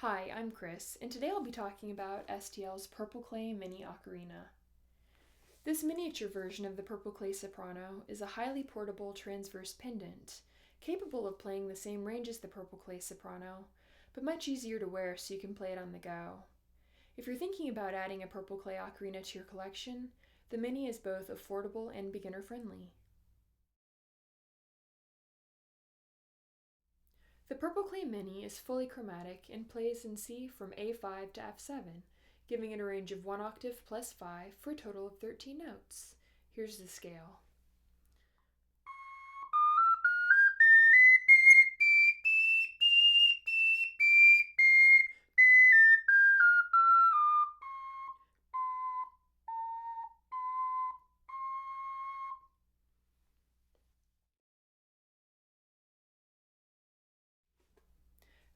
Hi, I'm Cris, and today I'll be talking about STL's Purple Clay Mini Ocarina. This miniature version of the Purple Clay Soprano is a highly portable transverse pendant, capable of playing the same range as the Purple Clay Soprano, but much easier to wear so you can play it on the go. If you're thinking about adding a Purple Clay Ocarina to your collection, the Mini is both affordable and beginner-friendly. The Purple Clay Mini is fully chromatic and plays in C from A5 to F7, giving it a range of 1 octave plus 5 for a total of 13 notes. Here's the scale.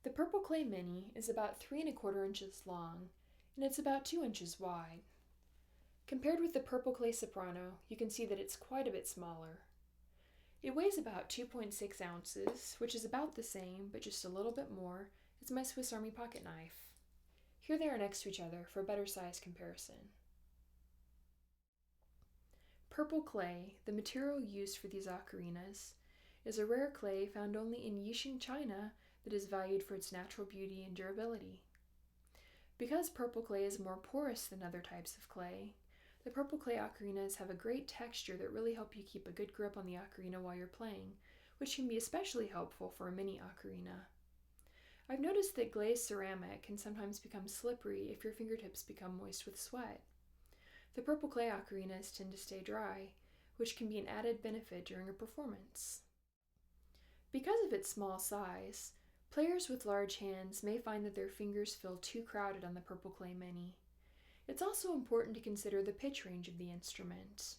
The Purple Clay Mini is about 3 1/4 inches long, and it's about 2 inches wide. Compared with the Purple Clay Soprano, you can see that it's quite a bit smaller. It weighs about 2.6 ounces, which is about the same, but just a little bit more, as my Swiss Army pocket knife. Here they are next to each other for a better size comparison. Purple clay, the material used for these ocarinas, is a rare clay found only in Yixing, China, that is valued for its natural beauty and durability. Because purple clay is more porous than other types of clay, the purple clay ocarinas have a great texture that really help you keep a good grip on the ocarina while you're playing, which can be especially helpful for a mini ocarina. I've noticed that glazed ceramic can sometimes become slippery if your fingertips become moist with sweat. The purple clay ocarinas tend to stay dry, which can be an added benefit during a performance. Because of its small size, players with large hands may find that their fingers feel too crowded on the Purple Clay Mini. It's also important to consider the pitch range of the instrument.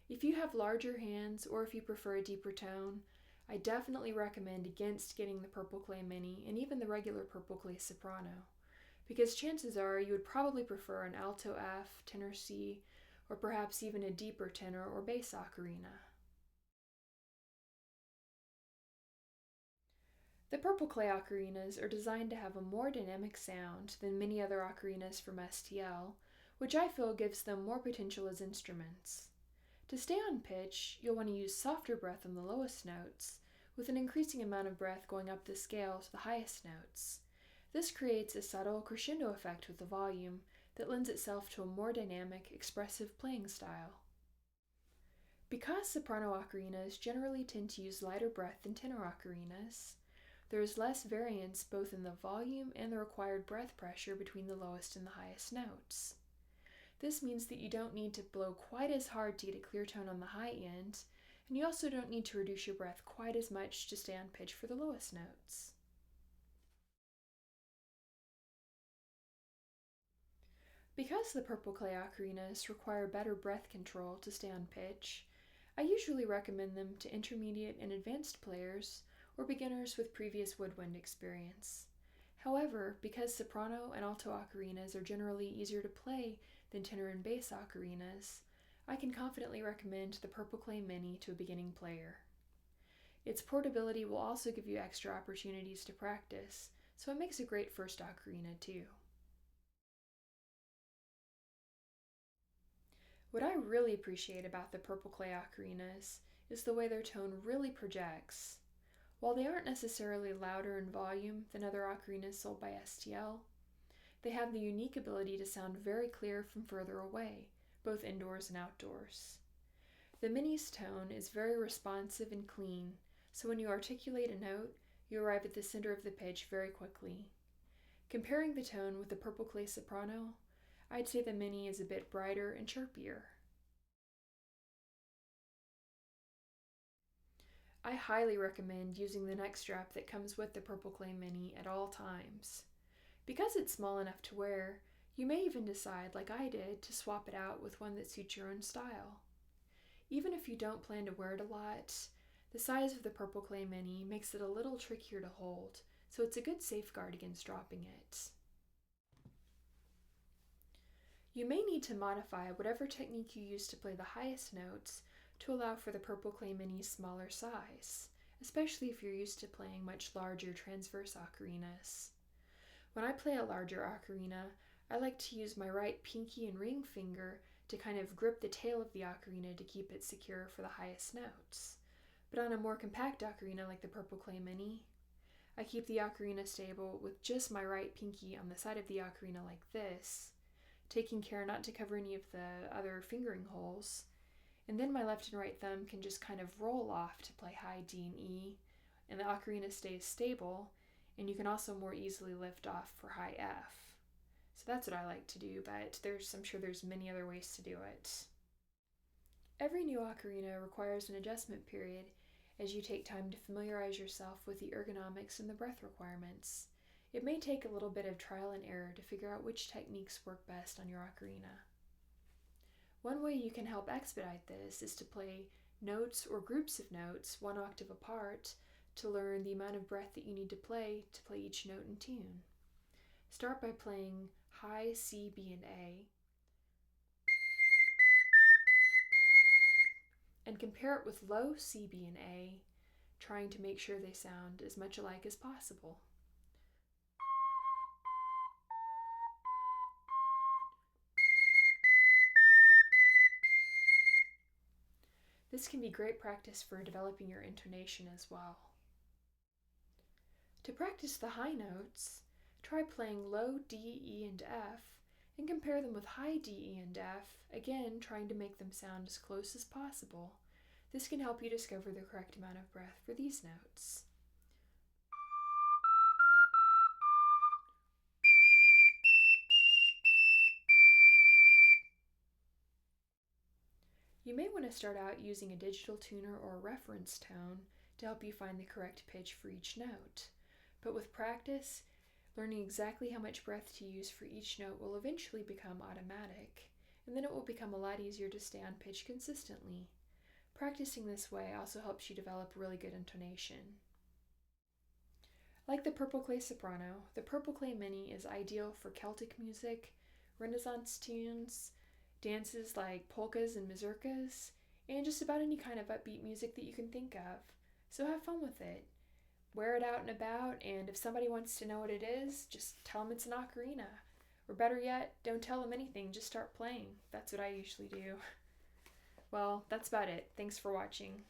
If you have larger hands or if you prefer a deeper tone, I definitely recommend against getting the Purple Clay Mini and even the regular Purple Clay Soprano, because chances are you would probably prefer an alto F, tenor C, or perhaps even a deeper tenor or bass ocarina. The Purple Clay ocarinas are designed to have a more dynamic sound than many other ocarinas from STL, which I feel gives them more potential as instruments. To stay on pitch, you'll want to use softer breath on the lowest notes, with an increasing amount of breath going up the scale to the highest notes. This creates a subtle crescendo effect with the volume that lends itself to a more dynamic, expressive playing style. Because soprano ocarinas generally tend to use lighter breath than tenor ocarinas, there is less variance both in the volume and the required breath pressure between the lowest and the highest notes. This means that you don't need to blow quite as hard to get a clear tone on the high end, and you also don't need to reduce your breath quite as much to stay on pitch for the lowest notes. Because the Purple Clay ocarinas require better breath control to stay on pitch, I usually recommend them to intermediate and advanced players or beginners with previous woodwind experience. However, because soprano and alto ocarinas are generally easier to play than tenor and bass ocarinas, I can confidently recommend the Purple Clay Mini to a beginning player. Its portability will also give you extra opportunities to practice, so it makes a great first ocarina too. What I really appreciate about the Purple Clay ocarinas is the way their tone really projects. While they aren't necessarily louder in volume than other ocarinas sold by STL, they have the unique ability to sound very clear from further away, both indoors and outdoors. The Mini's tone is very responsive and clean, so when you articulate a note, you arrive at the center of the pitch very quickly. Comparing the tone with the Purple Clay Soprano, I'd say the Mini is a bit brighter and chirpier. I highly recommend using the neck strap that comes with the Purple Clay Mini at all times. Because it's small enough to wear, you may even decide, like I did, to swap it out with one that suits your own style. Even if you don't plan to wear it a lot, the size of the Purple Clay Mini makes it a little trickier to hold, so it's a good safeguard against dropping it. You may need to modify whatever technique you use to play the highest notes to allow for the Purple Clay Mini's smaller size, especially if you're used to playing much larger transverse ocarinas. When I play a larger ocarina, I like to use my right pinky and ring finger to kind of grip the tail of the ocarina to keep it secure for the highest notes. But on a more compact ocarina like the Purple Clay Mini, I keep the ocarina stable with just my right pinky on the side of the ocarina like this, taking care not to cover any of the other fingering holes, and then my left and right thumb can just kind of roll off to play high D and E, and the ocarina stays stable, and you can also more easily lift off for high F. So that's what I like to do, but I'm sure there's many other ways to do it. Every new ocarina requires an adjustment period as you take time to familiarize yourself with the ergonomics and the breath requirements. It may take a little bit of trial and error to figure out which techniques work best on your ocarina. One way you can help expedite this is to play notes or groups of notes 1 octave apart to learn the amount of breath that you need to play each note in tune. Start by playing high C, B, and A, and compare it with low C, B, and A, trying to make sure they sound as much alike as possible. This can be great practice for developing your intonation as well. To practice the high notes, try playing low D, E, and F, and compare them with high D, E, and F, again trying to make them sound as close as possible. This can help you discover the correct amount of breath for these notes. You may want to start out using a digital tuner or a reference tone to help you find the correct pitch for each note. But with practice, learning exactly how much breath to use for each note will eventually become automatic, and then it will become a lot easier to stay on pitch consistently. Practicing this way also helps you develop really good intonation. Like the Purple Clay Soprano, the Purple Clay Mini is ideal for Celtic music, Renaissance tunes, dances like polkas and mazurkas, and just about any kind of upbeat music that you can think of. So have fun with it. Wear it out and about, and if somebody wants to know what it is, just tell them it's an ocarina. Or better yet, don't tell them anything, just start playing. That's what I usually do. Well, that's about it. Thanks for watching.